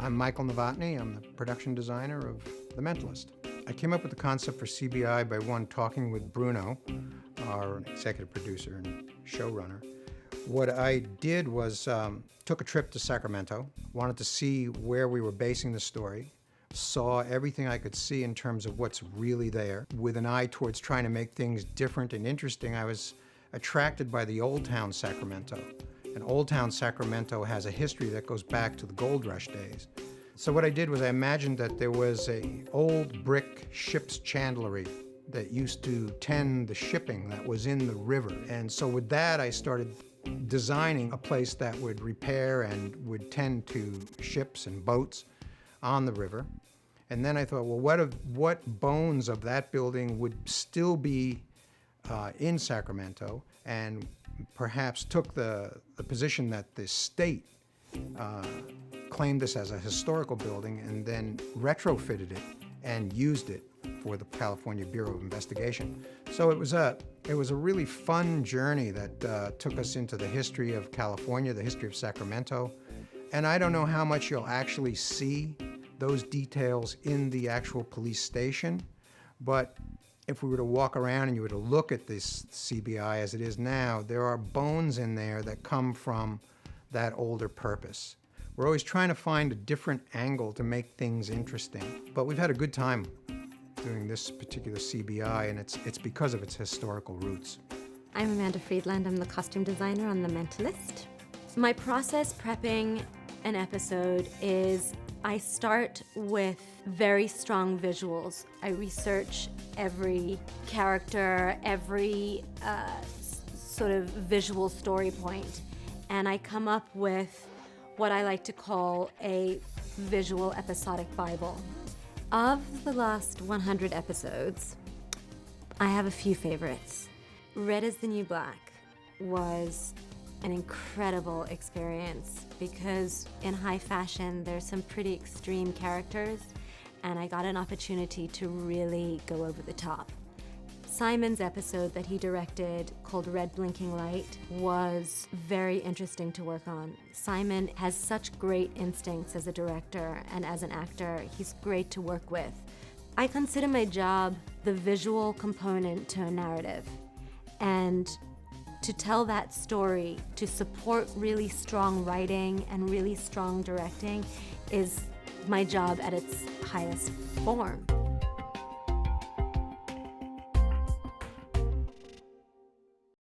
I'm Michael Novotny. I'm the production designer of The Mentalist. I came up with the concept for CBI by talking with Bruno, our executive producer and showrunner. What I did was took a trip to Sacramento, wanted to see where we were basing the story, saw everything I could see in terms of what's really there. With an eye towards trying to make things different and interesting, I was attracted by the Old Town Sacramento. And Old Town Sacramento has a history that goes back to the gold rush days. So what I did was I imagined that there was an old brick ship's chandlery that used to tend the shipping that was in the river. And so with that, I started designing a place that would repair and would tend to ships and boats on the river. And then I thought, well, what bones of that building would still be in Sacramento, and perhaps took the position that the state claimed this as a historical building and then retrofitted it and used it for the California Bureau of Investigation. So it was a really fun journey that took us into the history of California, the history of Sacramento. And I don't know how much you'll actually see those details in the actual police station, but if we were to walk around and you were to look at this CBI as it is now, there are bones in there that come from that older purpose. We're always trying to find a different angle to make things interesting, but we've had a good time doing this particular CBI, and it's because of its historical roots. I'm Amanda Friedland. I'm the costume designer on The Mentalist. My process prepping an episode is I start with very strong visuals. I research every character, every sort of visual story point, and I come up with what I like to call a visual episodic Bible. Of the last 100 episodes, I have a few favorites. Red is the New Black was an incredible experience because in high fashion, there's some pretty extreme characters, and I got an opportunity to really go over the top. Simon's episode that he directed called Red Blinking Light was very interesting to work on. Simon has such great instincts as a director and as an actor. He's great to work with. I consider my job the visual component to a narrative, and to tell that story, to support really strong writing and really strong directing is my job at its highest form.